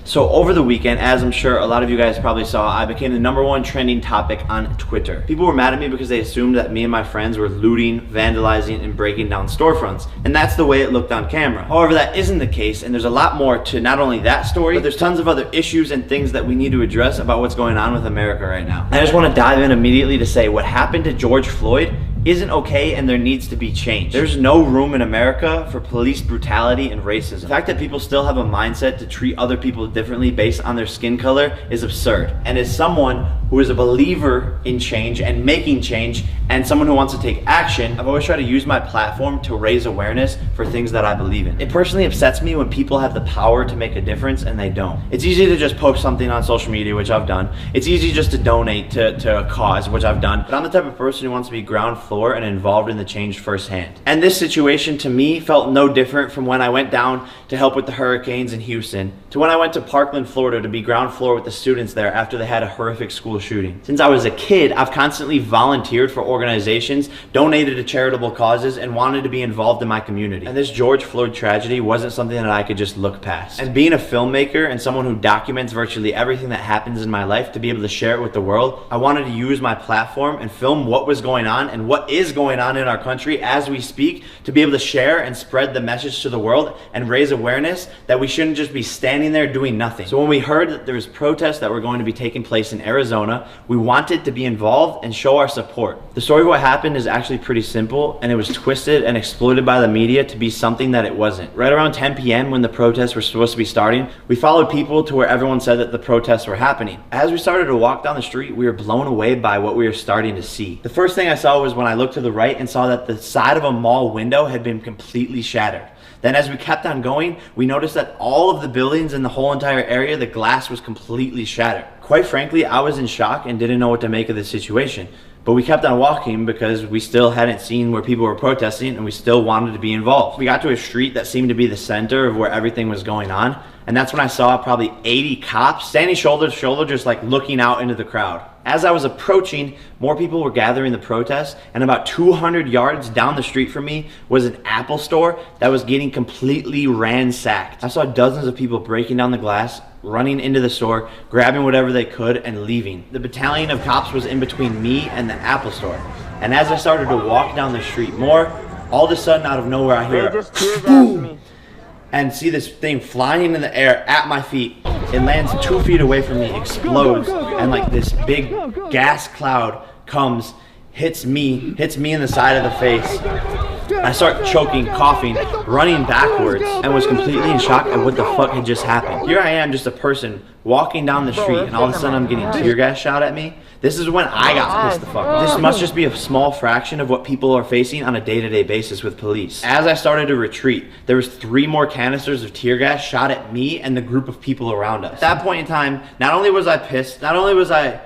So over the weekend, as I'm sure a lot of you guys probably saw, I became the #1 trending topic on Twitter. People were mad at me because they assumed that me and my friends were looting, vandalizing, and breaking down storefronts. And that's the way it looked on camera. However, that isn't the case, and there's a lot more to not only that story, but there's tons of other issues and things that we need to address about what's going on with America right now. I just want to dive in immediately to say what happened to George Floyd isn't okay, and there needs to be change. There's no room in America for police brutality and racism. The fact that people still have a mindset to treat other people differently based on their skin color is absurd. And as someone who is a believer in change and making change, and someone who wants to take action, I've always tried to use my platform to raise awareness for things that I believe in. It personally upsets me when people have the power to make a difference and they don't. It's easy to just post something on social media, which I've done. It's easy just to donate to a cause, which I've done. But I'm the type of person who wants to be ground floor and involved in the change firsthand. And this situation to me felt no different from when I went down to help with the hurricanes in Houston, to when I went to Parkland, Florida to be ground floor with the students there after they had a horrific school shooting. Since I was a kid, I've constantly volunteered for organizations, donated to charitable causes, and wanted to be involved in my community. And this George Floyd tragedy wasn't something that I could just look past. And being a filmmaker and someone who documents virtually everything that happens in my life to be able to share it with the world, I wanted to use my platform and film what was going on and what is going on in our country as we speak, to be able to share and spread the message to the world and raise awareness that we shouldn't just be standing there doing nothing. So when we heard that there was protests that were going to be taking place in Arizona, we wanted to be involved and show our support. The story of what happened is actually pretty simple, and it was twisted and exploited by the media to be something that it wasn't. Right around 10 p.m. when the protests were supposed to be starting, we followed people to where everyone said that the protests were happening. As we started to walk down the street, we were blown away by what we were starting to see. The first thing I saw was when I looked to the right and saw that the side of a mall window had been completely shattered. Then as we kept on going, we noticed that all of the buildings in the whole entire area, the glass was completely shattered. Quite frankly, I was in shock and didn't know what to make of the situation. But we kept on walking because we still hadn't seen where people were protesting, and we still wanted to be involved. We got to a street that seemed to be the center of where everything was going on, and that's when I saw probably 80 cops standing shoulder to shoulder, just like looking out into the crowd. As I was approaching, more people were gathering the protest, and about 200 yards down the street from me was an Apple store that was getting completely ransacked. I saw dozens of people breaking down the glass, running into the store, grabbing whatever they could, and leaving. The battalion of cops was in between me and the Apple store. And as I started to walk down the street more, all of a sudden out of nowhere I hear a boom, and see this thing flying in the air at my feet. It lands 2 feet away from me, explodes, and like this big gas cloud comes, hits me in the side of the face. I start choking, coughing, running backwards, and was completely in shock at what the fuck had just happened. Here I am, just a person walking down the street, and all of a sudden I'm getting tear gas shot at me. This is when I got pissed the fuck off. This must just be a small fraction of what people are facing on a day-to-day basis with police. As I started to retreat, there was 3 more canisters of tear gas shot at me and the group of people around us. At that point in time, not only was I pissed, not only was I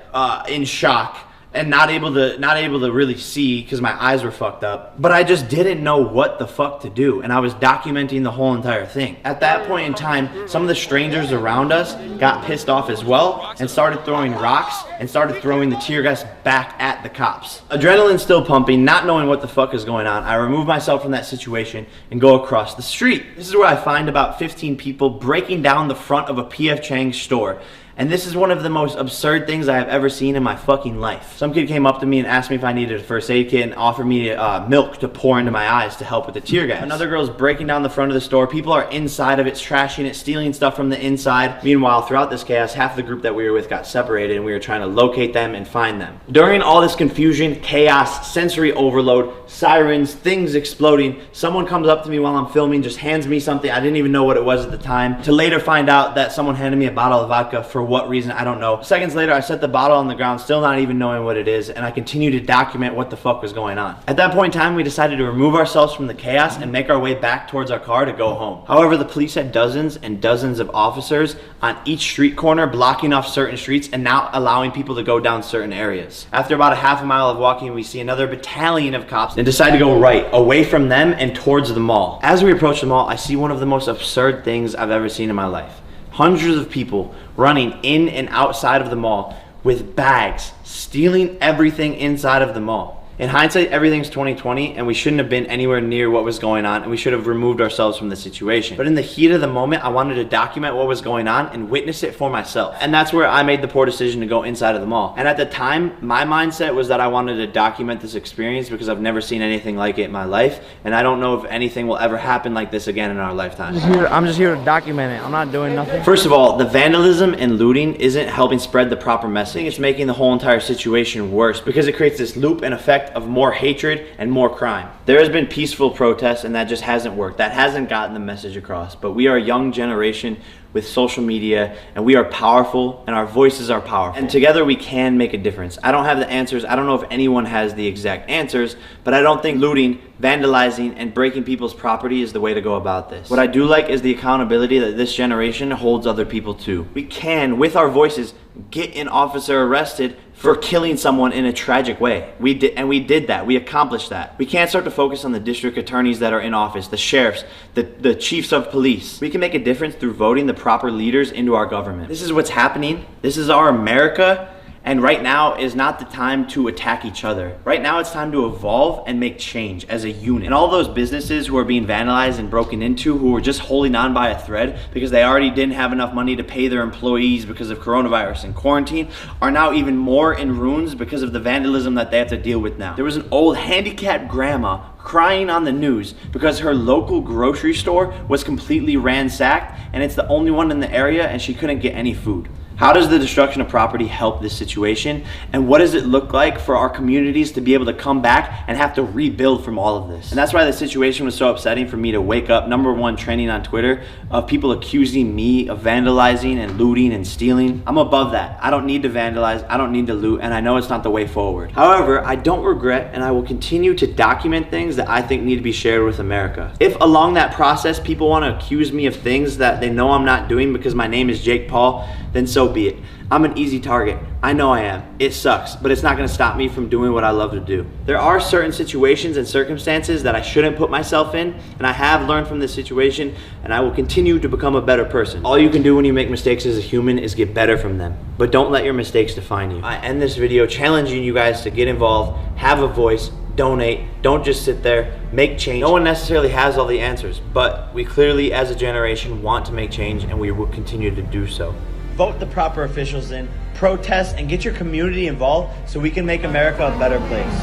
in shock, and not able to really see because my eyes were fucked up, but I just didn't know what the fuck to do, and I was documenting the whole entire thing. At that point in time, some of the strangers around us got pissed off as well and started throwing rocks and started throwing the tear gas back at the cops. Adrenaline still pumping, not knowing what the fuck is going on, I remove myself from that situation and go across the street. This is where I find about 15 people breaking down the front of a P.F. Chang's store. And this is one of the most absurd things I have ever seen in my fucking life. Some kid came up to me and asked me if I needed a first aid kit and offered me milk to pour into my eyes to help with the tear gas. Another girl's breaking down the front of the store. People are inside of it, trashing it, stealing stuff from the inside. Meanwhile, throughout this chaos, half the group that we were with got separated, and we were trying to locate them and find them. During all this confusion, chaos, sensory overload, sirens, things exploding, someone comes up to me while I'm filming, just hands me something. I didn't even know what it was at the time, to later find out that someone handed me a bottle of vodka. For what reason, I don't know. Seconds later, I set the bottle on the ground, still not even knowing what it is, and I continue to document what the fuck was going on. At that point in time, we decided to remove ourselves from the chaos and make our way back towards our car to go home. However, the police had dozens and dozens of officers on each street corner, blocking off certain streets and not allowing people to go down certain areas. After about a half a mile of walking, we see another battalion of cops and decide to go right, away from them and towards the mall. As we approach the mall, I see one of the most absurd things I've ever seen in my life. Hundreds of people running in and outside of the mall with bags, stealing everything inside of the mall. In hindsight, everything's 2020 and we shouldn't have been anywhere near what was going on, and we should have removed ourselves from the situation. But in the heat of the moment, I wanted to document what was going on and witness it for myself. And that's where I made the poor decision to go inside of the mall. And at the time, my mindset was that I wanted to document this experience because I've never seen anything like it in my life, and I don't know if anything will ever happen like this again in our lifetime. I'm just here to document it. I'm not doing nothing. First of all, the vandalism and looting isn't helping spread the proper message. It's making the whole entire situation worse because it creates this loop and effect of more hatred and more crime. There has been peaceful protests and that just hasn't worked. That hasn't gotten the message across. But we are a young generation with social media, and we are powerful, and our voices are powerful. And together we can make a difference. I don't have the answers. I don't know if anyone has the exact answers, but I don't think looting, vandalizing, and breaking people's property is the way to go about this. What I do like is the accountability that this generation holds other people to. We can, with our voices, get an officer arrested for killing someone in a tragic way. We did that. We accomplished that. We can't start to focus on the district attorneys that are in office, the sheriffs, the chiefs of police. We can make a difference through voting the proper leaders into our government. This is what's happening. This is our America. And right now is not the time to attack each other. Right now it's time to evolve and make change as a unit. And all those businesses who are being vandalized and broken into, who were just holding on by a thread because they already didn't have enough money to pay their employees because of coronavirus and quarantine, are now even more in ruins because of the vandalism that they have to deal with now. There was an old handicapped grandma crying on the news because her local grocery store was completely ransacked and it's the only one in the area and she couldn't get any food. How does the destruction of property help this situation? And what does it look like for our communities to be able to come back and have to rebuild from all of this? And that's why the situation was so upsetting for me to wake up, #1 trending on Twitter, of people accusing me of vandalizing and looting and stealing. I'm above that. I don't need to vandalize, I don't need to loot, and I know it's not the way forward. However, I don't regret, and I will continue to document things that I think need to be shared with America. If along that process people want to accuse me of things that they know I'm not doing because my name is Jake Paul, then so be it. I'm an easy target. I know I am. It sucks, but it's not going to stop me from doing what I love to do. There are certain situations and circumstances that I shouldn't put myself in, and I have learned from this situation, and I will continue to become a better person. All you can do when you make mistakes as a human is get better from them, but don't let your mistakes define you. I end this video challenging you guys to get involved, have a voice, donate, don't just sit there, make change. No one necessarily has all the answers, but we clearly as a generation want to make change, and we will continue to do so. Vote the proper officials in, protest, and get your community involved so we can make America a better place.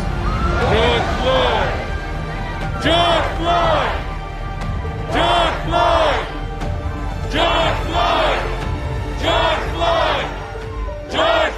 George Floyd! George Floyd! George Floyd! George Floyd! George Floyd! George